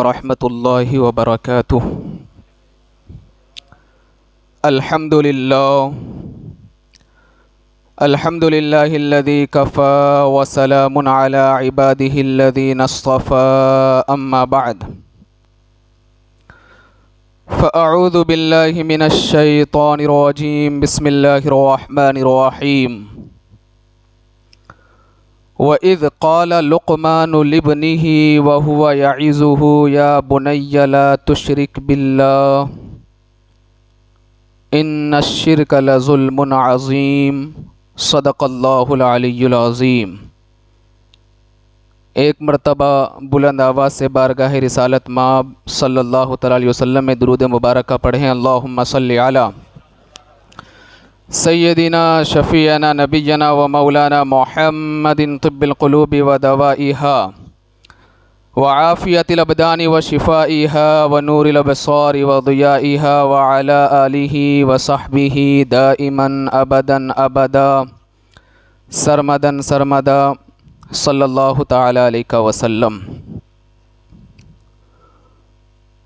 ورحمۃ اللہ وبرکاتہ۔ الحمد للہ الذی کفی وسلام علی عبادہ الذین اصطفی، اما بعد فاعوذ باللہ من الشیطان الرجیم، بسم اللہ الرحمن الرحیم۔ وَإِذْ قَالَ لُقْمَانُ لِابْنِهِ وَهُوَ يَعِظُهُ يَا بُنَيَّ لَا تُشْرِكْ بِاللَّهِ إِنَّ الشِّرْكَ لَظُلْمٌ عَظِيمٌ۔ صدق اللہ العلی العظیم۔ ایک مرتبہ بلند آواز سے بارگاہ رسالت مآب صلی اللہ تعالی علیہ وسلم میں درود مبارکہ پڑھیں۔ اللہم صلی علی سیدنا شفیعنا نبینا و مولانا محمد طب القلوب و دوائها وعافیت الابدان و شفائها و نور الابصار و ضیائها وعلى آلہ و صحبہ دائما ابدا ابدا سرمدا سرمدا صلی اللہ تعالی علیہ وسلم۔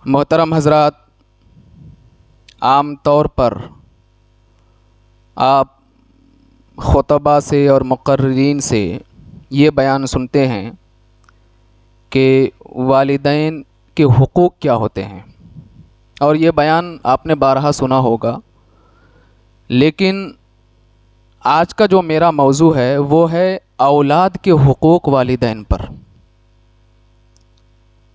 محترم حضرات، عام طور پر آپ خطبہ سے اور مقررین سے یہ بیان سنتے ہیں کہ والدین کے حقوق کیا ہوتے ہیں، اور یہ بیان آپ نے بارہا سنا ہوگا، لیکن آج کا جو میرا موضوع ہے وہ ہے اولاد کے حقوق والدین پر۔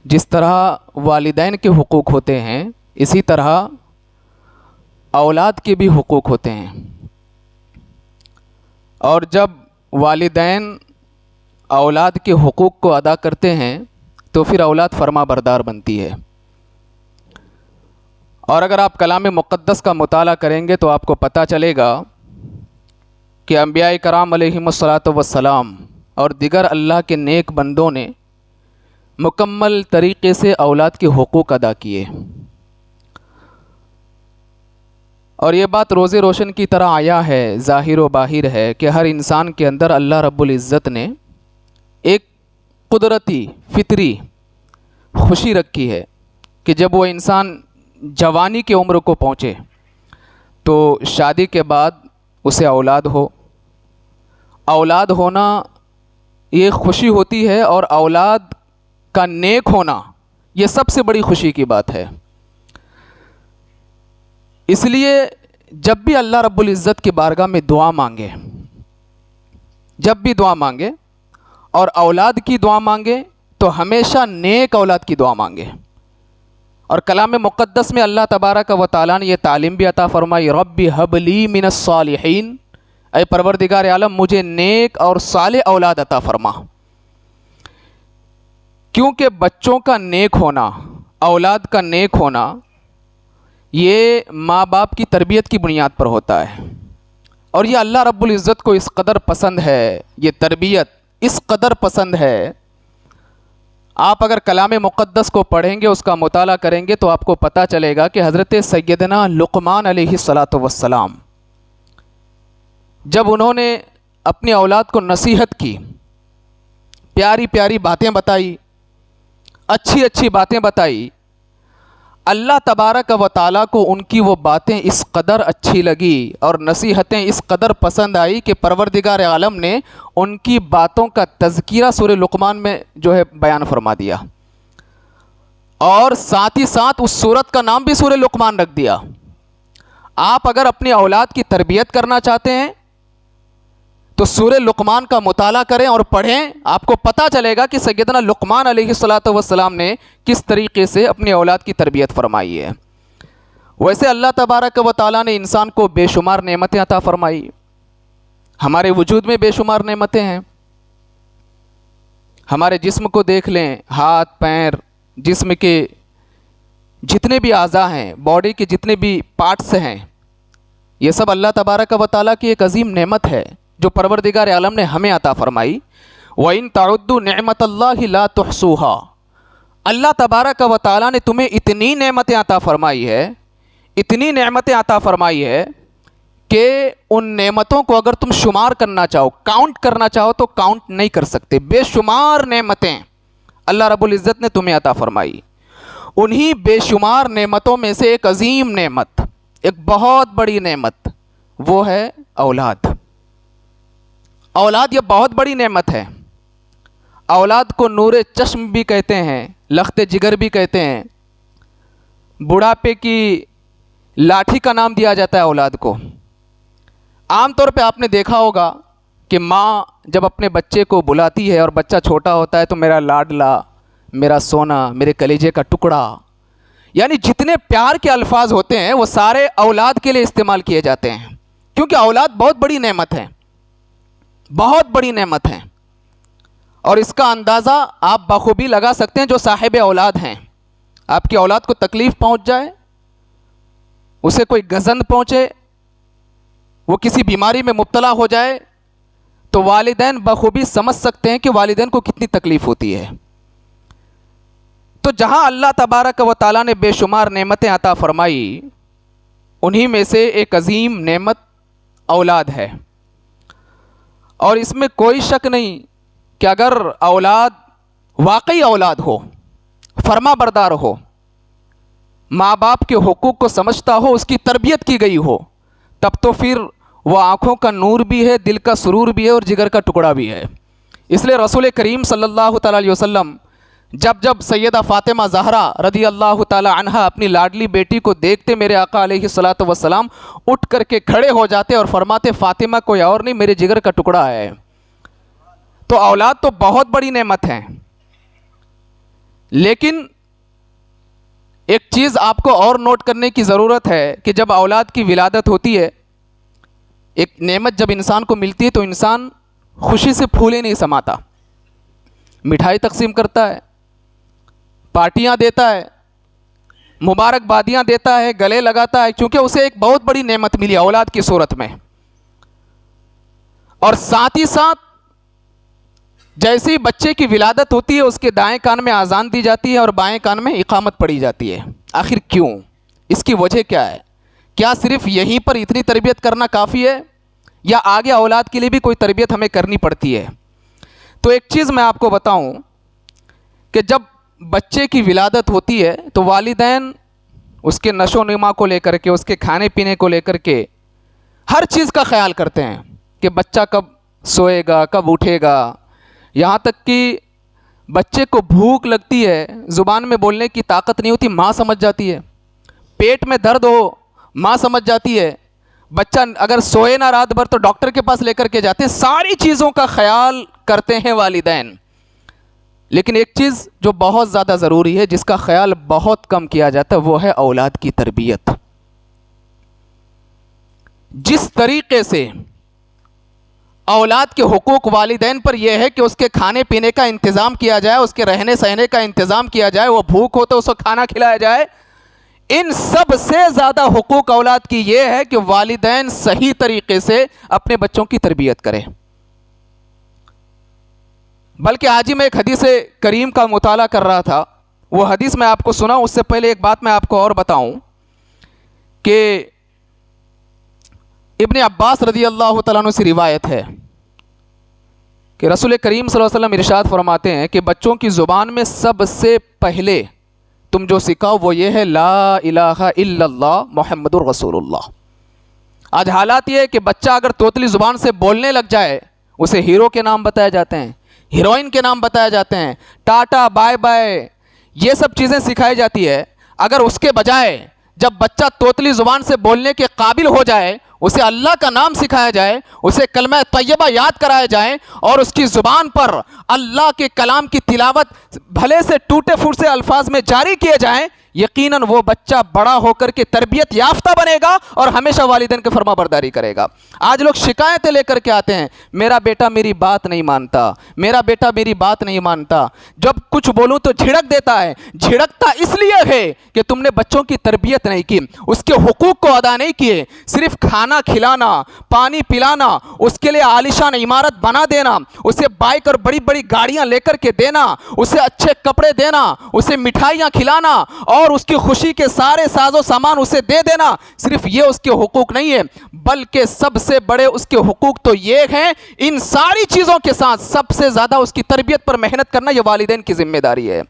جس طرح والدین کے حقوق ہوتے ہیں اسی طرح اولاد کے بھی حقوق ہوتے ہیں، اور جب والدین اولاد کے حقوق کو ادا کرتے ہیں تو پھر اولاد فرما بردار بنتی ہے۔ اور اگر آپ کلام مقدس کا مطالعہ کریں گے تو آپ کو پتہ چلے گا کہ انبیاء کرام علیہم الصلاۃ والسلام اور دیگر اللہ کے نیک بندوں نے مکمل طریقے سے اولاد کے حقوق ادا کیے، اور یہ بات روز روشن کی طرح آیا ہے، ظاہر و باہر ہے کہ ہر انسان کے اندر اللہ رب العزت نے ایک قدرتی فطری خوشی رکھی ہے کہ جب وہ انسان جوانی کی عمر کو پہنچے تو شادی کے بعد اسے اولاد ہو۔ اولاد ہونا یہ خوشی ہوتی ہے، اور اولاد کا نیک ہونا یہ سب سے بڑی خوشی کی بات ہے۔ اس لیے جب بھی اللہ رب العزت کی بارگاہ میں دعا مانگے، جب بھی دعا مانگے اور اولاد کی دعا مانگے تو ہمیشہ نیک اولاد کی دعا مانگے۔ اور کلام مقدس میں اللہ تبارک و تعالیٰ نے یہ تعلیم بھی عطا فرمائی، رب ہب لی من الصالحین، اے پروردگار عالم مجھے نیک اور صالح اولاد عطا فرما۔ کیونکہ بچوں کا نیک ہونا، اولاد کا نیک ہونا، یہ ماں باپ کی تربیت کی بنیاد پر ہوتا ہے، اور یہ اللہ رب العزت کو اس قدر پسند ہے، یہ تربیت اس قدر پسند ہے۔ آپ اگر کلام مقدس کو پڑھیں گے، اس کا مطالعہ کریں گے تو آپ کو پتہ چلے گا کہ حضرت سیدنا لقمان علیہ الصلاۃ والسلام جب انہوں نے اپنی اولاد کو نصیحت کی، پیاری پیاری باتیں بتائی، اچھی اچھی باتیں بتائی، اللہ تبارک و تعالیٰ کو ان کی وہ باتیں اس قدر اچھی لگی اور نصیحتیں اس قدر پسند آئی کہ پروردگار عالم نے ان کی باتوں کا تذکرہ سورہ لقمان میں جو ہے بیان فرما دیا، اور ساتھ ہی ساتھ اس سورت کا نام بھی سورہ لقمان رکھ دیا۔ آپ اگر اپنی اولاد کی تربیت کرنا چاہتے ہیں تو سورہ لقمان کا مطالعہ کریں اور پڑھیں، آپ کو پتہ چلے گا کہ سیدنا لقمان علیہ الصلاۃ والسلام نے کس طریقے سے اپنی اولاد کی تربیت فرمائی ہے۔ ویسے اللہ تبارک و تعالیٰ نے انسان کو بے شمار نعمتیں عطا فرمائی، ہمارے وجود میں بے شمار نعمتیں ہیں۔ ہمارے جسم کو دیکھ لیں، ہاتھ پیر، جسم کے جتنے بھی اعضاء ہیں، باڈی کے جتنے بھی پارٹس ہیں، یہ سب اللہ تبارک و تعالیٰ کی ایک عظیم نعمت ہے جو پروردگار عالم نے ہمیں عطا فرمائی۔ وَإِن تَعُدُّوا نِعْمَةَ اللَّهِ لَا تُحْصُوهَا، اللہ تبارک و تعالیٰ نے تمہیں اتنی نعمتیں عطا فرمائی ہے، اتنی نعمتیں عطا فرمائی ہے کہ ان نعمتوں کو اگر تم شمار کرنا چاہو، کاؤنٹ کرنا چاہو تو کاؤنٹ نہیں کر سکتے۔ بے شمار نعمتیں اللہ رب العزت نے تمہیں عطا فرمائی، انہی بے شمار نعمتوں میں سے ایک عظیم نعمت، ایک بہت بڑی نعمت، وہ ہے اولاد۔ اولاد یہ بہت بڑی نعمت ہے۔ اولاد کو نور چشم بھی کہتے ہیں، لخت جگر بھی کہتے ہیں، بڑھاپے کی لاٹھی کا نام دیا جاتا ہے اولاد کو۔ عام طور پہ آپ نے دیکھا ہوگا کہ ماں جب اپنے بچے کو بلاتی ہے اور بچہ چھوٹا ہوتا ہے تو میرا لاڈلا، میرا سونا، میرے کلیجے کا ٹکڑا، یعنی جتنے پیار کے الفاظ ہوتے ہیں وہ سارے اولاد کے لیے استعمال کیے جاتے ہیں، کیونکہ اولاد بہت بڑی نعمت ہے، بہت بڑی نعمت ہے۔ اور اس کا اندازہ آپ بخوبی لگا سکتے ہیں جو صاحب اولاد ہیں۔ آپ کی اولاد کو تکلیف پہنچ جائے، اسے کوئی گزند پہنچے، وہ کسی بیماری میں مبتلا ہو جائے، تو والدین بخوبی سمجھ سکتے ہیں کہ والدین کو کتنی تکلیف ہوتی ہے۔ تو جہاں اللہ تبارک و تعالیٰ نے بے شمار نعمتیں عطا فرمائی، انہی میں سے ایک عظیم نعمت اولاد ہے۔ اور اس میں کوئی شک نہیں کہ اگر اولاد واقعی اولاد ہو، فرما بردار ہو، ماں باپ کے حقوق کو سمجھتا ہو، اس کی تربیت کی گئی ہو، تب تو پھر وہ آنکھوں کا نور بھی ہے، دل کا سرور بھی ہے اور جگر کا ٹکڑا بھی ہے۔ اس لیے رسول کریم صلی اللہ تعالیٰ علیہ وسلم جب سیدہ فاطمہ زہرا رضی اللہ تعالیٰ عنہا اپنی لاڈلی بیٹی کو دیکھتے، میرے آقا علیہ الصلاۃ والسلام اٹھ کر کے کھڑے ہو جاتے اور فرماتے فاطمہ کوئی اور نہیں، میرے جگر کا ٹکڑا ہے۔ تو اولاد تو بہت بڑی نعمت ہے، لیکن ایک چیز آپ کو اور نوٹ کرنے کی ضرورت ہے کہ جب اولاد کی ولادت ہوتی ہے، ایک نعمت جب انسان کو ملتی ہے تو انسان خوشی سے پھولے نہیں سماتا، مٹھائی تقسیم کرتا ہے، پارٹیاں دیتا ہے، مبارکبادیاں دیتا ہے، گلے لگاتا ہے، کیونکہ اسے ایک بہت بڑی نعمت ملی اولاد کی صورت میں۔ اور ساتھ ہی ساتھ جیسے ہی بچے کی ولادت ہوتی ہے، اس کے دائیں کان میں اذان دی جاتی ہے اور بائیں کان میں اقامت پڑھی جاتی ہے۔ آخر کیوں؟ اس کی وجہ کیا ہے؟ کیا صرف یہیں پر اتنی تربیت کرنا کافی ہے، یا آگے اولاد کے لیے بھی کوئی تربیت ہمیں کرنی پڑتی ہے؟ تو ایک چیز میں آپ کو بتاؤں کہ جب بچے کی ولادت ہوتی ہے تو والدین اس کے نشو و نما کو لے کر کے، اس کے کھانے پینے کو لے کر کے ہر چیز کا خیال کرتے ہیں کہ بچہ کب سوئے گا، کب اٹھے گا، یہاں تک کہ بچے کو بھوک لگتی ہے، زبان میں بولنے کی طاقت نہیں ہوتی، ماں سمجھ جاتی ہے، پیٹ میں درد ہو ماں سمجھ جاتی ہے، بچہ اگر سوئے نہ رات بھر تو ڈاکٹر کے پاس لے کر کے جاتے ہیں، ساری چیزوں کا خیال کرتے ہیں والدین۔ لیکن ایک چیز جو بہت زیادہ ضروری ہے، جس کا خیال بہت کم کیا جاتا ہے، وہ ہے اولاد کی تربیت۔ جس طریقے سے اولاد کے حقوق والدین پر یہ ہے کہ اس کے کھانے پینے کا انتظام کیا جائے، اس کے رہنے سہنے کا انتظام کیا جائے، وہ بھوک ہو تو اس کو کھانا کھلایا جائے، ان سب سے زیادہ حقوق اولاد کی یہ ہے کہ والدین صحیح طریقے سے اپنے بچوں کی تربیت کریں۔ بلکہ آج ہی میں ایک حدیث کریم کا مطالعہ کر رہا تھا، وہ حدیث میں آپ کو سناؤں اس سے پہلے ایک بات میں آپ کو اور بتاؤں کہ ابن عباس رضی اللہ تعالیٰ عنہ سے روایت ہے کہ رسول کریم صلی اللہ علیہ وسلم ارشاد فرماتے ہیں کہ بچوں کی زبان میں سب سے پہلے تم جو سکھاؤ وہ یہ ہے لا الہ الا اللہ محمد الرسول اللہ۔ آج حالات یہ ہے کہ بچہ اگر توتلی زبان سے بولنے لگ جائے، اسے ہیرو کے نام بتائے جاتے ہیں، ہیروئن کے نام بتائے جاتے ہیں، ٹاٹا بائے بائے، یہ سب چیزیں سکھائی جاتی ہے۔ اگر اس کے بجائے جب بچہ توتلی زبان سے بولنے کے قابل ہو جائے، اسے اللہ کا نام سکھایا جائے، اسے کلمہ طیبہ یاد کرایا جائے اور اس کی زبان پر اللہ کے کلام کی تلاوت بھلے سے ٹوٹے پھوٹ سے الفاظ میں جاری کیے جائیں، یقیناً وہ بچہ بڑا ہو کر کے تربیت یافتہ بنے گا اور ہمیشہ والدین کی فرما برداری کرے گا۔ آج لوگ شکایتیں لے کر کے آتے ہیں، میرا بیٹا میری بات نہیں مانتا، میرا بیٹا میری بات نہیں مانتا، جب کچھ بولوں تو جھڑک دیتا ہے۔ جھڑکتا اس لیے ہے کہ تم نے بچوں کی تربیت نہیں کی، اس کے حقوق کو ادا نہیں کیے۔ صرف کھانا کھلانا، پانی پلانا، اس کے لیے عالیشان عمارت بنا دینا، اسے بائک اور بڑی بڑی گاڑیاں لے کر کے دینا، اسے اچھے کپڑے دینا، اسے مٹھائیاں کھلانا اور اس کی خوشی کے سارے ساز و سامان اسے دے دینا، صرف یہ اس کے حقوق نہیں ہے، بلکہ سب سے بڑے اس کے حقوق تو یہ ہیں، ان ساری چیزوں کے ساتھ سب سے زیادہ اس کی تربیت پر محنت کرنا یہ والدین کی ذمہ داری ہے۔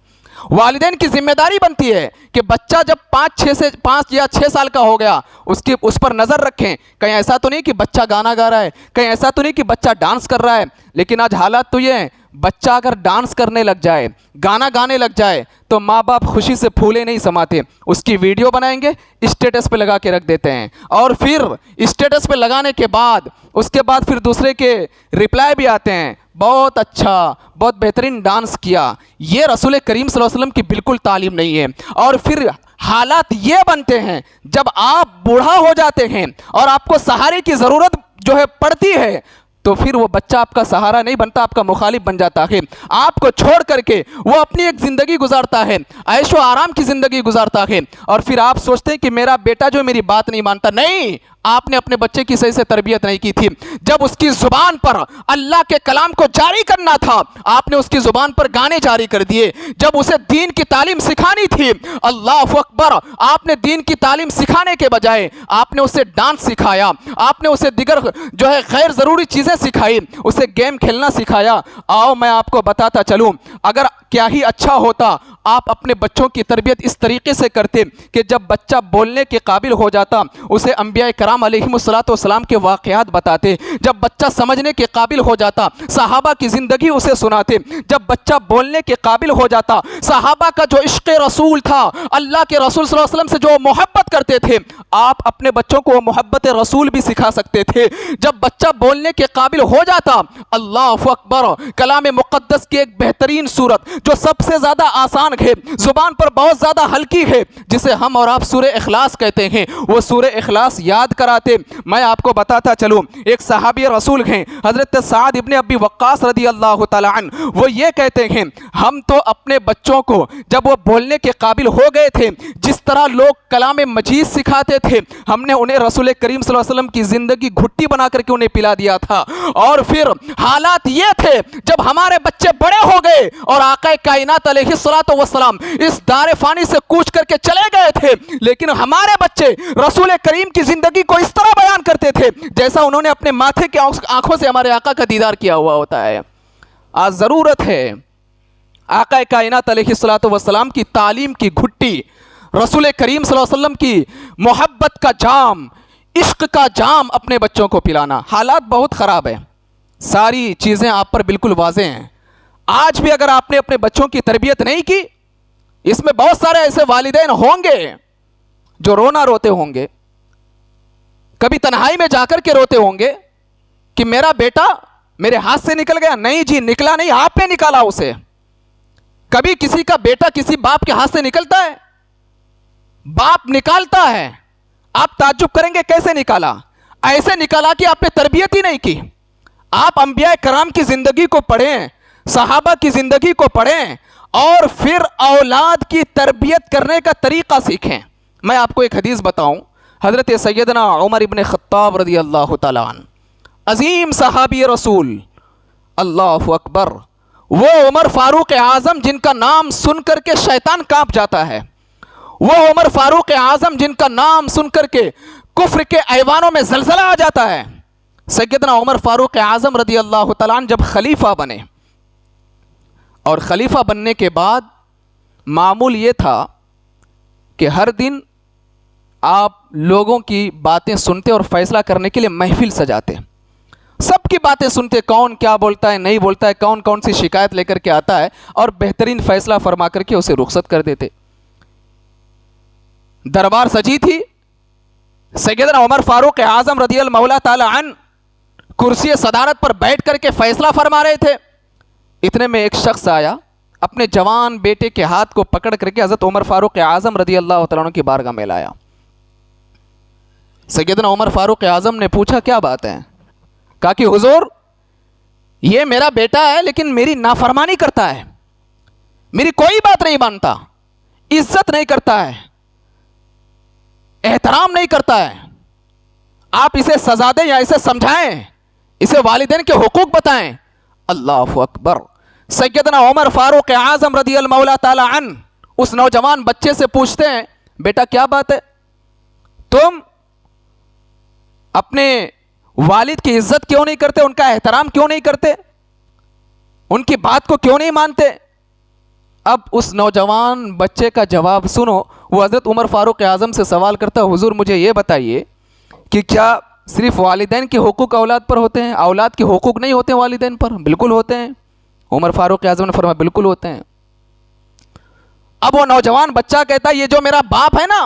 والدین کی ذمہ داری بنتی ہے کہ بچہ جب 5 یا 6 سال کا ہو گیا اس پر نظر رکھیں، کہیں ایسا تو نہیں کہ بچہ گانا گا رہا ہے، کہیں ایسا تو نہیں کہ بچہ ڈانس کر رہا ہے۔ لیکن آج حالات تو یہ ہیں، بچہ اگر ڈانس کرنے لگ جائے، گانا گانے لگ جائے تو ماں باپ خوشی سے پھولے نہیں سماتے، اس کی ویڈیو بنائیں گے، اسٹیٹس پہ لگا کے رکھ دیتے ہیں، اور پھر اسٹیٹس پہ لگانے کے بعد اس کے بعد پھر دوسرے کے رپلائی بھی آتے ہیں، بہت اچھا، بہت بہترین ڈانس کیا۔ یہ رسول کریم صلی اللہ علیہ وسلم کی بالکل تعلیم نہیں ہے۔ اور پھر حالات یہ بنتے ہیں جب آپ بوڑھا ہو جاتے ہیں اور آپ کو سہارے کی ضرورت پڑتی ہے، تو پھر وہ بچہ آپ کا سہارا نہیں بنتا، آپ کا مخالف بن جاتا ہے، آپ کو چھوڑ کر کے وہ اپنی ایک زندگی گزارتا ہے، عیش و آرام کی زندگی گزارتا ہے، اور پھر آپ سوچتے ہیں کہ میرا بیٹا جو میری بات نہیں مانتا۔ نہیں، آپ نے اپنے بچے کی صحیح سے تربیت نہیں کی تھی۔ جب اس کی زبان پر اللہ کے کلام کو جاری کرنا تھا، آپ نے اس کی زبان پر گانے جاری کر دیے۔ جب اسے دین کی تعلیم سکھانی تھی، اللہ اکبر، آپ نے دین کی تعلیم سکھانے کے بجائے آپ نے اسے ڈانس سکھایا، آپ نے اسے دیگر غیر ضروری چیزیں سکھائی، اسے گیم کھیلنا سکھایا۔ آؤ میں آپ کو بتاتا چلوں، اگر کیا ہی اچھا ہوتا آپ اپنے بچوں کی تربیت اس طریقے سے کرتے کہ جب بچہ بولنے کے قابل ہو جاتا اسے انبیاء کرام علیہم الصلوۃ کے واقعات بتاتے، جب بچہ سمجھنے کے قابل ہو جاتا صحابہ کی زندگی اسے سناتے، جب بچہ بولنے کے قابل ہو جاتا صحابہ کا جو عشق رسول تھا، اللہ کے رسول صلی اللہ علیہ وسلم سے جو محبت کرتے تھے، آپ اپنے بچوں کو محبت رسول بھی سکھا سکتے تھے۔ جب بچہ بولنے کے قابل ہو جاتا، اللہ اکبر، کلام مقدس کی ایک بہترین صورت جو سب سے زیادہ آسان ہے، زبان پر بہت زیادہ ہلکی ہے، جسے ہم اور آپ سورہ اخلاص کہتے ہیں، وہ سورہ اخلاص یاد کراتے۔ میں آپ کو بتاتا چلوں، ایک صحابی رسول ہیں حضرت سعد ابن ابی وقاص رضی اللہ تعالی عنہ، وہ یہ کہتے ہیں ہم تو اپنے بچوں کو جب وہ بولنے کے قابل ہو گئے تھے، جس طرح لوگ کلام مجید سکھاتے تھے، ہم نے انہیں رسول کریم صلی اللہ علیہ وسلم کی زندگی گھٹی بنا کر کے انہیں پلا دیا تھا۔ اور پھر حالات یہ تھے جب ہمارے بچے بڑے ہو گئے اور آقا کائنات علیہ الصلوۃ والسلام اس دار فانی سے کوچ کر کے چلے گئے تھے، لیکن ہمارے بچے رسول کریم کی زندگی کو اس طرح بیان کرتے تھے جیسا انہوں نے اپنے ماتھے کی آنکھوں سے ہمارے آقا کا دیدار کیا ہوا ہوتا ہے۔ آج ضرورت ہے آقا کائنات علیہ الصلوۃ والسلام کی تعلیم کی گھٹی، رسول کریم صلی اللہ علیہ وسلم کی محبت کا جام، عشق کا جام اپنے بچوں کو پلانا۔ حالات بہت خراب ہے، ساری چیزیں آپ پر بالکل واضح ہیں۔ آج بھی اگر آپ نے اپنے بچوں کی تربیت نہیں کی، اس میں بہت سارے ایسے والدین ہوں گے جو رونا روتے ہوں گے، کبھی تنہائی میں جا کر کے روتے ہوں گے کہ میرا بیٹا میرے ہاتھ سے نکل گیا۔ نہیں جی، نکلا نہیں، آپ نے نکالا اسے۔ کبھی کسی کا بیٹا کسی باپ کے ہاتھ سے نکلتا ہے؟ باپ نکالتا ہے، آپ تعجب کریں گے کیسے نکالا؟ ایسے نکالا کہ آپ نے تربیت ہی نہیں کی۔ آپ انبیاء کرام کی زندگی کو پڑھیں، صحابہ کی زندگی کو پڑھیں، اور پھر اولاد کی تربیت کرنے کا طریقہ سیکھیں۔ میں آپ کو ایک حدیث بتاؤں، حضرت سیدنا عمر ابن خطاب رضی اللہ تعالیٰ عنہ، عظیم صحابی رسول، اللہ اکبر، وہ عمر فاروق اعظم جن کا نام سن کر کے شیطان کانپ جاتا ہے، وہ عمر فاروق اعظم جن کا نام سن کر کے کفر کے ایوانوں میں زلزلہ آ جاتا ہے، سیدنا عمر فاروق اعظم رضی اللہ تعالیٰ عنہ جب خلیفہ بنے، اور خلیفہ بننے کے بعد معمول یہ تھا کہ ہر دن آپ لوگوں کی باتیں سنتے اور فیصلہ کرنے کے لیے محفل سجاتے، سب کی باتیں سنتے، کون کیا بولتا ہے نہیں بولتا ہے، کون کون سی شکایت لے کر کے آتا ہے، اور بہترین فیصلہ فرما کر کے اسے رخصت کر دیتے۔ دربار سجی تھی، سیدنا عمر فاروق اعظم رضی اللہ تعالی عنہ کرسی صدارت پر بیٹھ کر کے فیصلہ فرما رہے تھے۔ اتنے میں ایک شخص آیا، اپنے جوان بیٹے کے ہاتھ کو پکڑ کر کے حضرت عمر فاروق اعظم رضی اللہ تعالیٰ عنہ کی بارگاہ میں لایا۔ سیدنا عمر فاروق اعظم نے پوچھا کیا بات ہے؟ کہا کہ حضور، یہ میرا بیٹا ہے لیکن میری نافرمانی کرتا ہے، میری کوئی بات نہیں مانتا، عزت نہیں کرتا ہے، احترام نہیں کرتا ہے، آپ اسے سزا دیں یا اسے سمجھائیں، اسے والدین کے حقوق بتائیں۔ اللہ اکبر، سیدنا عمر فاروق اعظم رضی اللہ تعالی عنہ اس نوجوان بچے سے پوچھتے ہیں بیٹا کیا بات ہے، تم اپنے والد کی عزت کیوں نہیں کرتے، ان کا احترام کیوں نہیں کرتے، ان کی بات کو کیوں نہیں مانتے؟ اب اس نوجوان بچے کا جواب سنو. وہ حضرت عمر فاروق اعظم سے سوال کرتا ہے, حضور مجھے یہ بتائیے کہ کیا صرف والدین کے حقوق اولاد پر ہوتے ہیں, اولاد کے حقوق نہیں ہوتے ہیں والدین پر؟ بالکل ہوتے ہیں. عمر فاروق اعظم نے فرمایا بالکل ہوتے ہیں. اب وہ نوجوان بچہ کہتا ہے یہ جو میرا باپ ہے نا,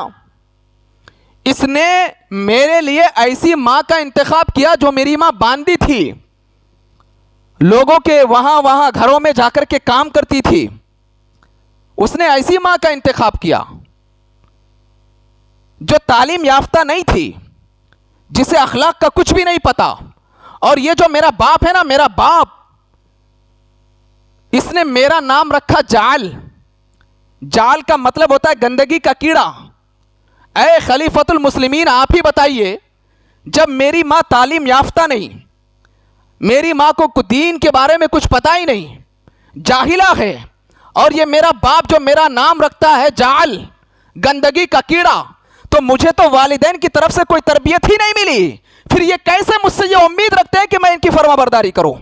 اس نے میرے لیے ایسی ماں کا انتخاب کیا جو میری ماں باندھی تھی, لوگوں کے وہاں گھروں میں جا کر کے کام کرتی تھی. اس نے ایسی ماں کا انتخاب کیا جو تعلیم یافتہ نہیں تھی, جسے اخلاق کا کچھ بھی نہیں پتا. اور یہ جو میرا باپ ہے نا, میرا باپ, اس نے میرا نام رکھا جعل. جعل کا مطلب ہوتا ہے گندگی کا کیڑا. اے خلیفۃ المسلمین, آپ ہی بتائیے, جب میری ماں تعلیم یافتہ نہیں, میری ماں کو دین کے بارے میں کچھ پتا ہی نہیں, جاہلہ ہے, اور یہ میرا باپ جو میرا نام رکھتا ہے جعل, گندگی کا کیڑا, تو مجھے تو والدین کی طرف سے کوئی تربیت ہی نہیں ملی. پھر یہ کیسے مجھ سے یہ امید رکھتے ہیں کہ میں ان کی فرما برداری کروں؟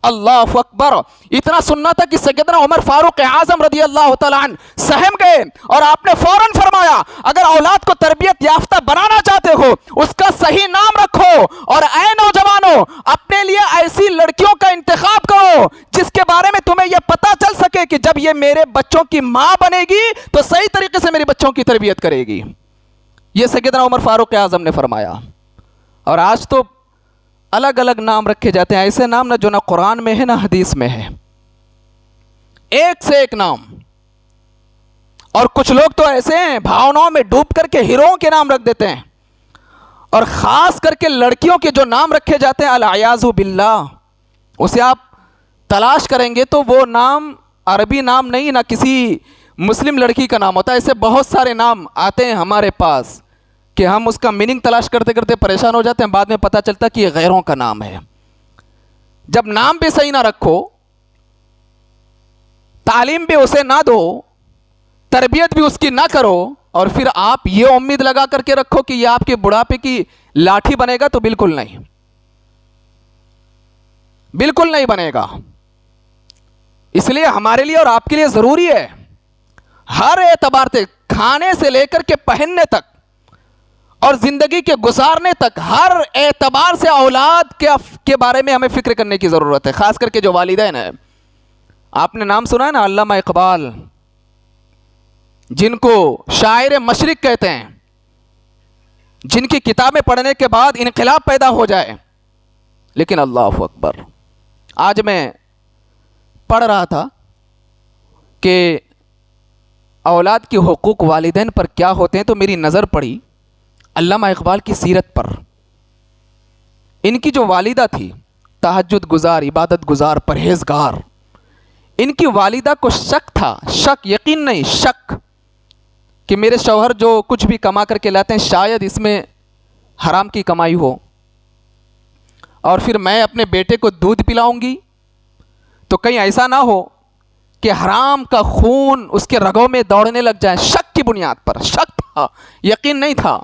اللہ اکبر. اتنا سننا تھا کہ سیدنا عمر فاروق اعظم رضی اللہ تعالیٰ عنہ سہم گئے, اور آپ نے فوراً فرمایا اگر اولاد کو تربیت یافتہ بنانا چاہتے ہو اس کا صحیح نام رکھو, اور اے نوجوانوں اپنے لیے ایسی لڑکیوں کا انتخاب کرو جس کے بارے میں تمہیں یہ پتا چل سکے کہ جب یہ میرے بچوں کی ماں بنے گی تو صحیح طریقے سے میرے بچوں کی تربیت کرے گی. یہ سیدنا عمر فاروق اعظم نے فرمایا. اور آج تو الگ الگ نام رکھے جاتے ہیں, ایسے نام نہ جو نہ قرآن میں ہے نہ حدیث میں ہے, ایک سے ایک نام. اور کچھ لوگ تو ایسے ہیں بھاوناؤں میں ڈوب کر کے ہیروؤں کے نام رکھ دیتے ہیں, اور خاص کر کے لڑکیوں کے جو نام رکھے جاتے ہیں العیاذ باللہ, اسے آپ تلاش کریں گے تو وہ نام عربی نام نہیں, نہ کسی مسلم لڑکی کا نام ہوتا ہے. ایسے بہت سارے نام آتے ہیں ہمارے پاس کہ ہم اس کا میننگ تلاش کرتے کرتے پریشان ہو جاتے ہیں, بعد میں پتہ چلتا کہ یہ غیروں کا نام ہے. جب نام بھی صحیح نہ رکھو, تعلیم بھی اسے نہ دو, تربیت بھی اس کی نہ کرو, اور پھر آپ یہ امید لگا کر کے رکھو کہ یہ آپ کے بڑھاپے کی لاٹھی بنے گا, تو بالکل نہیں, بالکل نہیں بنے گا. اس لیے ہمارے لیے اور آپ کے لیے ضروری ہے ہر اعتبار سے, کھانے سے لے کر کے پہننے تک اور زندگی کے گزارنے تک, ہر اعتبار سے اولاد کے بارے میں ہمیں فکر کرنے کی ضرورت ہے. خاص کر کے جو والدین ہیں, آپ نے نام سنا ہے نا علامہ اقبال, جن کو شاعر مشرق کہتے ہیں, جن کی کتابیں پڑھنے کے بعد انقلاب پیدا ہو جائے. لیکن اللہ اکبر, آج میں پڑھ رہا تھا کہ اولاد کے حقوق والدین پر کیا ہوتے ہیں, تو میری نظر پڑی علامہ اقبال کی سیرت پر. ان کی جو والدہ تھی, تہجد گزار, عبادت گزار, پرہیزگار, ان کی والدہ کو شک تھا, شک, یقین نہیں, شک, کہ میرے شوہر جو کچھ بھی کما کر کے لاتے ہیں شاید اس میں حرام کی کمائی ہو, اور پھر میں اپنے بیٹے کو دودھ پلاؤں گی تو کہیں ایسا نہ ہو کہ حرام کا خون اس کے رگوں میں دوڑنے لگ جائے. شک کی بنیاد پر, شک تھا, یقین نہیں تھا.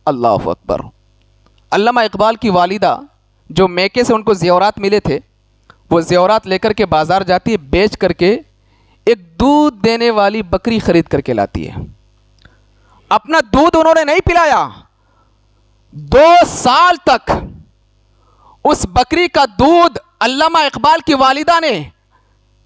اللہ اکبر. علامہ اقبال کی والدہ جو میکے سے ان کو زیورات ملے تھے, وہ زیورات لے کر کے بازار جاتی ہے, بیچ کر کے ایک دودھ دینے والی بکری خرید کر کے لاتی ہے. اپنا دودھ انہوں نے نہیں پلایا, 2 سال تک اس بکری کا دودھ علامہ اقبال کی والدہ نے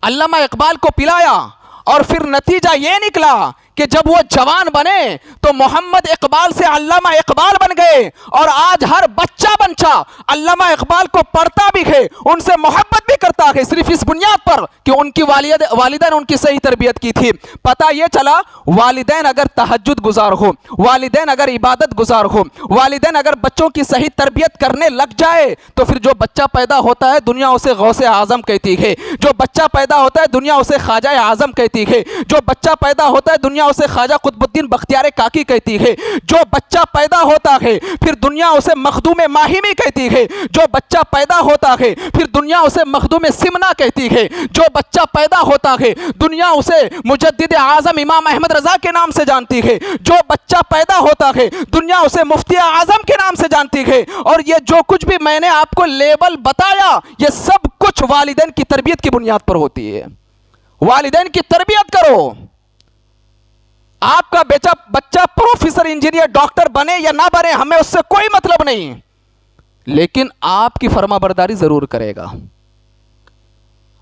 علامہ اقبال کو پلایا, اور پھر نتیجہ یہ نکلا کہ جب وہ جوان بنے تو محمد اقبال سے علامہ اقبال بن گئے, اور آج ہر بچہ بنچا علامہ اقبال کو پڑھتا بھی ہے, ان سے محبت بھی کرتا ہے, صرف اس بنیاد پر کہ ان کی والدہ نے ان کی صحیح تربیت کی تھی. پتہ یہ چلا والدین اگر تہجد گزار ہو, والدین اگر عبادت گزار ہو, والدین اگر بچوں کی صحیح تربیت کرنے لگ جائے تو پھر جو بچہ پیدا ہوتا ہے دنیا اسے غوث اعظم کہتی ہے, جو بچہ پیدا ہوتا ہے دنیا اسے خواجہ اعظم کہتی ہے, جو بچہ پیدا ہوتا ہے دنیا اسے خواجہ قطب الدین بختیار کاکی کہتی ہے, جو بچہ پیدا ہوتا ہے پھر دنیا اسے مخدوم ماہمی کہتی ہے, جو بچہ پیدا ہوتا ہے پھر دنیا اسے مخدوم سمنا کہتی ہے, جو بچہ پیدا ہوتا ہے دنیا اسے مجدد اعظم امام احمد رضا کے نام سے جانتی ہے, جو بچہ پیدا ہوتا ہے دنیا اسے مفتی اعظم کے نام سے جانتی ہے. اور یہ جو کچھ بھی میں نے آپ کو لیبل بتایا, یہ سب کچھ والدین کی تربیت کی بنیاد پر ہوتی ہے. والدین کی تربیت کرو. آپ کا بچہ پروفیسر, انجینئر, ڈاکٹر بنے یا نہ بنے, ہمیں اس سے کوئی مطلب نہیں, لیکن آپ کی فرما برداری ضرور کرے گا.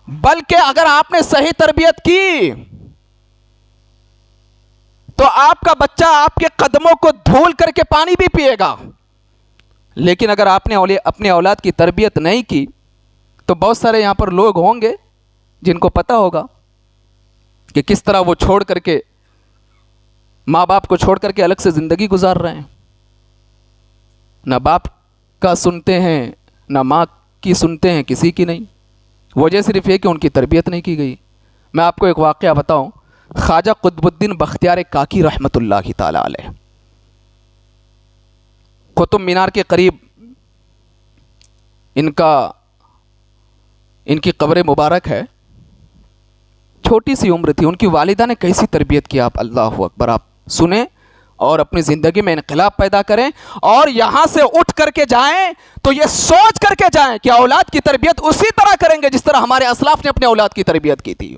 بلکہ اگر آپ نے صحیح تربیت کی تو آپ کا بچہ آپ کے قدموں کو دھول کر کے پانی بھی پیے گا. لیکن اگر آپ نے اپنے اولاد کی تربیت نہیں کی تو بہت سارے یہاں پر لوگ ہوں گے جن کو پتا ہوگا کہ کس طرح وہ چھوڑ کر کے, ماں باپ کو چھوڑ کر کے الگ سے زندگی گزار رہے ہیں. نہ باپ کا سنتے ہیں, نہ ماں کی سنتے ہیں, کسی کی نہیں. وجہ صرف یہ کہ ان کی تربیت نہیں کی گئی. میں آپ کو ایک واقعہ بتاؤں. خواجہ قطب الدین بختیار کاکی رحمۃ اللہ تعالی علیہ, قطب مینار کے قریب ان کی قبر مبارک ہے. چھوٹی سی عمر تھی. ان کی والدہ نے کیسی تربیت کی, آپ اللہ اکبر, آپ سنیں اور اپنی زندگی میں انقلاب پیدا کریں, اور یہاں سے اٹھ کر کے جائیں تو یہ سوچ کر کے جائیں کہ اولاد کی تربیت اسی طرح کریں گے جس طرح ہمارے اسلاف نے اپنے اولاد کی تربیت کی تھی.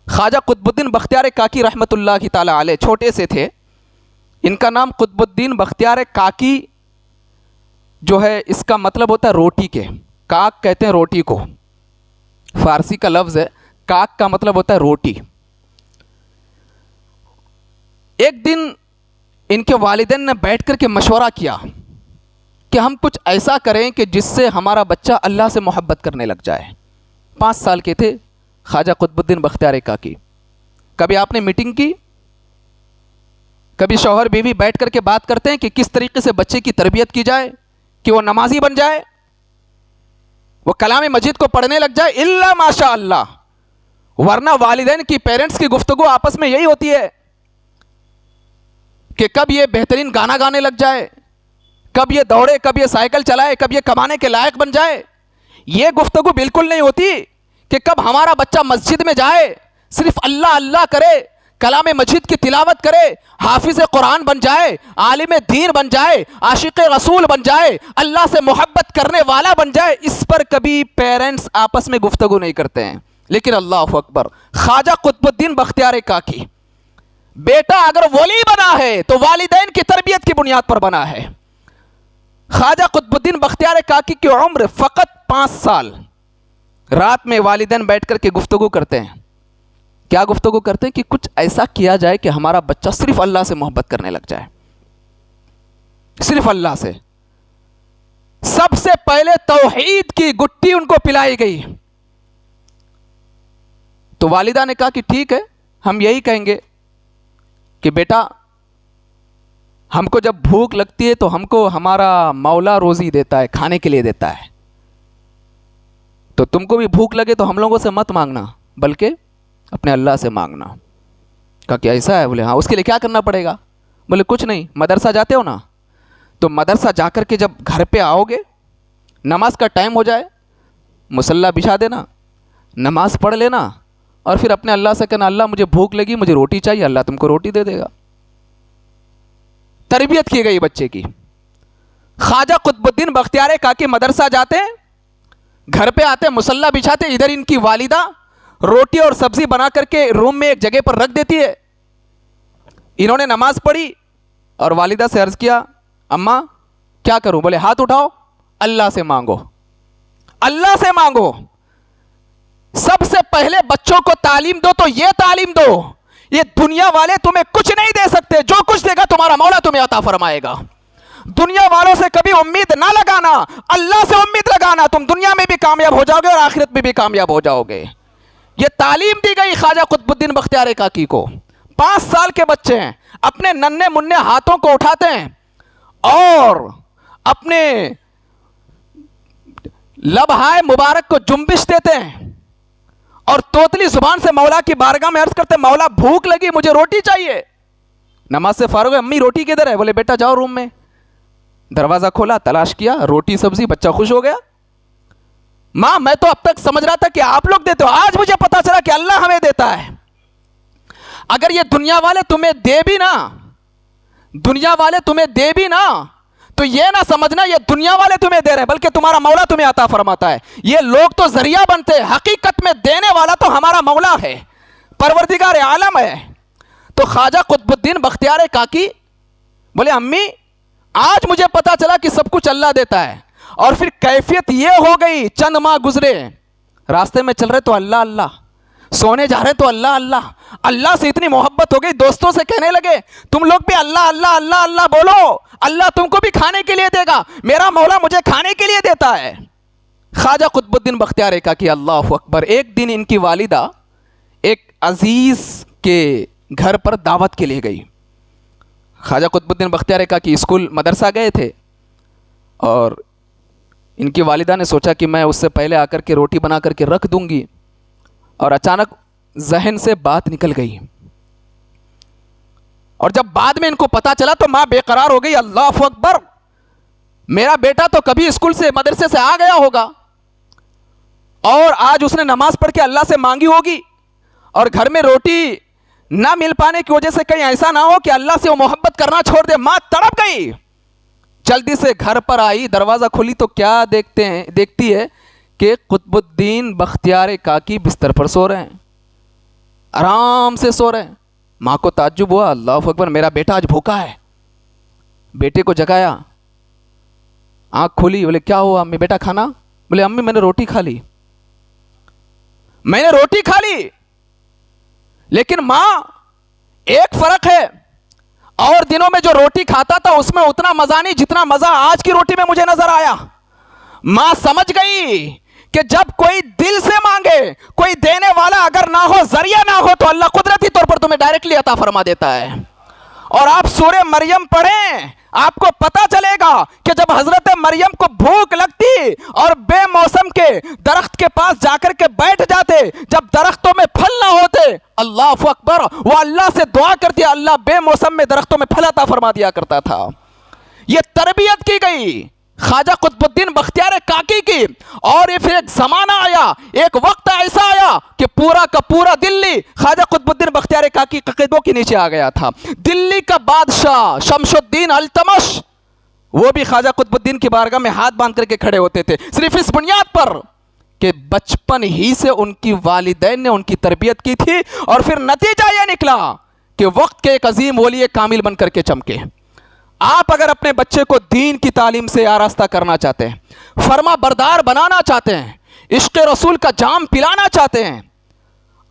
خواجہ قطب الدین بختیار کاکی رحمۃ اللہ تعالی علیہ چھوٹے سے تھے. ان کا نام قطب الدین بختیار کاکی جو ہے اس کا مطلب ہوتا ہے روٹی کے. کاک کہتے ہیں روٹی کو, فارسی کا لفظ ہے. کاک کا مطلب ہوتا ہے روٹی. ایک دن ان کے والدین نے بیٹھ کر کے مشورہ کیا کہ ہم کچھ ایسا کریں کہ جس سے ہمارا بچہ اللہ سے محبت کرنے لگ جائے. 5 سال کے تھے خواجہ قطب الدین بختیار کاکی. کبھی آپ نے میٹنگ کی, کبھی شوہر بیوی بیٹھ کر کے بات کرتے ہیں کہ کس طریقے سے بچے کی تربیت کی جائے کہ وہ نمازی بن جائے, وہ کلام مجید کو پڑھنے لگ جائے, الا ماشاء اللہ. ورنہ والدین کی, پیرنٹس کی گفتگو آپس میں یہی ہوتی ہے کہ کب یہ بہترین گانا گانے لگ جائے, کب یہ دوڑے, کب یہ سائیکل چلائے, کب یہ کمانے کے لائق بن جائے. یہ گفتگو بالکل نہیں ہوتی کہ کب ہمارا بچہ مسجد میں جائے, صرف اللہ اللہ کرے, کلام مجید کی تلاوت کرے, حافظ قرآن بن جائے, عالم دین بن جائے, عاشق رسول بن جائے, اللہ سے محبت کرنے والا بن جائے. اس پر کبھی پیرنٹس آپس میں گفتگو نہیں کرتے ہیں. لیکن اللہ اکبر, خواجہ قطب الدین بختیار کاکی, بیٹا اگر ولی بنا ہے تو والدین کی تربیت کی بنیاد پر بنا ہے. خواجہ قطب الدین بختیار کاکی کی عمر فقط 5 سال. رات میں والدین بیٹھ کر کے گفتگو کرتے ہیں. کیا گفتگو کرتے ہیں کہ کچھ ایسا کیا جائے کہ ہمارا بچہ صرف اللہ سے محبت کرنے لگ جائے, صرف اللہ سے. سب سے پہلے توحید کی گٹی ان کو پلائی گئی. تو والدہ نے کہا کہ ٹھیک ہے, ہم یہی کہیں گے کہ بیٹا ہم کو جب بھوک لگتی ہے تو ہم کو ہمارا مولا روزی دیتا ہے, کھانے کے لیے دیتا ہے, تو تم کو بھی بھوک لگے تو ہم لوگوں سے مت مانگنا بلکہ اپنے اللہ سے مانگنا. کہا کہ ایسا ہے؟ بولے ہاں. اس کے لیے کیا کرنا پڑے گا؟ بولے کچھ نہیں, مدرسہ جاتے ہو نا, تو مدرسہ جا کر کے جب گھر پہ آؤ گے, نماز کا ٹائم ہو جائے, مصلی بچھا دینا, نماز پڑھ لینا, اور پھر اپنے اللہ سے کہنا اللہ مجھے بھوک لگی, مجھے روٹی چاہیے, اللہ تم کو روٹی دے دے گا. تربیت کی گئی بچے کی. خواجہ قطب الدین بختیار کاکی مدرسہ جاتے, گھر پہ آتے, مصلی بچھاتے, ادھر ان کی والدہ روٹی اور سبزی بنا کر کے روم میں ایک جگہ پر رکھ دیتی ہے. انہوں نے نماز پڑھی اور والدہ سے عرض کیا اماں کیا کروں؟ بولے ہاتھ اٹھاؤ, اللہ سے مانگو, اللہ سے مانگو. سب سے پہلے بچوں کو تعلیم دو تو یہ تعلیم دو, یہ دنیا والے تمہیں کچھ نہیں دے سکتے, جو کچھ دے گا تمہارا مولا تمہیں عطا فرمائے گا. دنیا والوں سے کبھی امید نہ لگانا, اللہ سے امید لگانا, تم دنیا میں بھی کامیاب ہو جاؤ گے اور آخرت میں بھی کامیاب ہو جاؤ گے. یہ تعلیم دی گئی خواجہ قطب الدین بختیار کاکی کو. 5 سال کے بچے ہیں, اپنے ننھے منھے ہاتھوں کو اٹھاتے ہیں اور اپنے لبہائے مبارک کو جنبش دیتے ہیں اور توتلی زبان سے مولا کی بارگاہ میں عرض کرتے ہیں مولا بھوک لگی, مجھے روٹی چاہیے. نماز سے فارغ ہے, امی روٹی کدھر ہے؟ بولے بیٹا جاؤ روم میں. دروازہ کھولا, تلاش کیا, روٹی سبزی, بچہ خوش ہو گیا. ماں میں تو اب تک سمجھ رہا تھا کہ آپ لوگ دیتے ہو, آج مجھے پتا چلا کہ اللہ ہمیں دیتا ہے. اگر یہ دنیا والے تمہیں دے بھی نا, دنیا والے تمہیں دے بھی نا, تو یہ نہ سمجھنا یہ دنیا والے تمہیں دے رہے ہیں، بلکہ تمہارا مولا تمہیں عطا فرماتا ہے. یہ لوگ تو ذریعہ بنتے ہیں، حقیقت میں دینے والا تو ہمارا مولا ہے، پروردگار عالم ہے. تو خواجہ قطب الدین بختیار کاکی بولے امی آج مجھے پتا چلا کہ سب کچھ اللہ دیتا ہے. اور پھر کیفیت یہ ہو گئی، چند ماہ گزرے، راستے میں چل رہے تو اللہ اللہ، سونے جا رہے تو اللہ اللہ، اللہ سے اتنی محبت ہو گئی، دوستوں سے کہنے لگے تم لوگ بھی اللہ اللہ اللہ اللہ بولو، اللہ تم کو بھی کھانے کے لیے دے گا، میرا مولا مجھے کھانے کے لیے دیتا ہے. خواجہ قطب الدین بختیار کاکی اللہ اکبر. ایک دن ان کی والدہ ایک عزیز کے گھر پر دعوت کے لیے گئی. خواجہ قطب الدین بختیار کاکی اسکول مدرسہ گئے تھے، اور ان کی والدہ نے سوچا کہ میں اس سے پہلے آ کر کے روٹی بنا کر کے رکھ دوں گی، اور اچانک ذہن سے بات نکل گئی. اور جب بعد میں ان کو پتا چلا تو ماں بے قرار ہو گئی. اللہ اکبر، میرا بیٹا تو کبھی اسکول سے مدرسے سے آ گیا ہوگا اور آج اس نے نماز پڑھ کے اللہ سے مانگی ہوگی، اور گھر میں روٹی نہ مل پانے کی وجہ سے کہیں ایسا نہ ہو کہ اللہ سے وہ محبت کرنا چھوڑ دے. ماں تڑپ گئی، جلدی سے گھر پر آئی، دروازہ کھولی تو کیا دیکھتی ہے کہ قطب الدین بختیار کاکی بستر پر سو رہے ہیں، آرام سے سو رہے ہیں. ماں کو تعجب ہوا، اللہ اکبر، میرا بیٹا آج بھوکا ہے. بیٹے کو جگایا، آنکھ کھولی، بولے کیا ہوا امی بیٹا کھانا؟ بولے امی میں نے روٹی کھا لی، میں نے روٹی کھا لی. لیکن ماں ایک فرق ہے، اور دنوں میں جو روٹی کھاتا تھا اس میں اتنا مزہ نہیں جتنا مزہ آج کی روٹی میں مجھے نظر آیا. ماں سمجھ گئی کہ جب کوئی دل سے مانگے، کوئی دینے والا اگر نہ ہو، ذریعہ نہ ہو، تو اللہ قدرتی طور پر تمہیں ڈائریکٹلی عطا فرما دیتا ہے. اور آپ سورہ مریم پڑھیں، آپ کو پتا چلے گا کہ جب حضرت مریم کو بھوک لگتی اور بے موسم کے درخت کے پاس جا کر کے بیٹھ جاتے، جب درختوں میں پھل نہ ہوتے، اللہ اکبر، وہ اللہ سے دعا کرتی، اللہ بے موسم میں درختوں میں پھل عطا فرما دیا کرتا تھا. یہ تربیت کی گئی خواجہ قطب الدین بختیار کاکی کی. اور یہ پھر ایک زمانہ آیا، ایک وقت ایسا آیا کہ پورا کا پورا دلی خواجہ قطب الدین بختیار کاکی کے قدموں کے نیچے آ گیا تھا. دلی کا بادشاہ شمس الدین التمش، وہ بھی خواجہ قطب الدین کی بارگاہ میں ہاتھ باندھ کر کے کھڑے ہوتے تھے، صرف اس بنیاد پر کہ بچپن ہی سے ان کی والدین نے ان کی تربیت کی تھی. اور پھر نتیجہ یہ نکلا کہ وقت کے ایک عظیم ولی کامل بن کر کے چمکے. آپ اگر اپنے بچے کو دین کی تعلیم سے آراستہ کرنا چاہتے ہیں، فرما بردار بنانا چاہتے ہیں، عشق رسول کا جام پلانا چاہتے ہیں،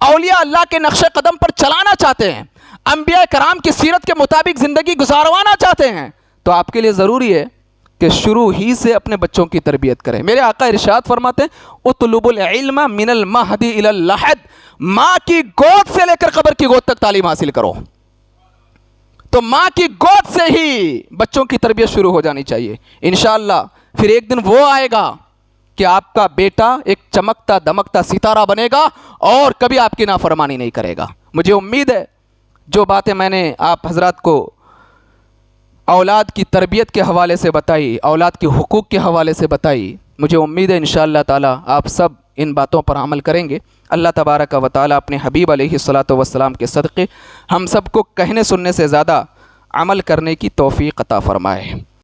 اولیاء اللہ کے نقش قدم پر چلانا چاہتے ہیں، انبیاء کرام کی سیرت کے مطابق زندگی گزاروانا چاہتے ہیں، تو آپ کے لیے ضروری ہے کہ شروع ہی سے اپنے بچوں کی تربیت کریں. میرے آقا ارشاد فرماتے ہیں اطلب العلم من المہد الی اللحد، ماں کی گود سے لے کر قبر کی گود تک تعلیم حاصل کرو. تو ماں کی گود سے ہی بچوں کی تربیت شروع ہو جانی چاہیے. انشاءاللہ پھر ایک دن وہ آئے گا کہ آپ کا بیٹا ایک چمکتا دمکتا ستارہ بنے گا اور کبھی آپ کی نافرمانی نہیں کرے گا. مجھے امید ہے جو باتیں میں نے آپ حضرات کو اولاد کی تربیت کے حوالے سے بتائی، اولاد کے حقوق کے حوالے سے بتائی، مجھے امید ہے انشاءاللہ تعالی آپ سب ان باتوں پر عمل کریں گے. اللہ تبارک و تعالی اپنے حبیب علیہ الصلاۃ والسلام کے صدقے ہم سب کو کہنے سننے سے زیادہ عمل کرنے کی توفیق عطا فرمائے.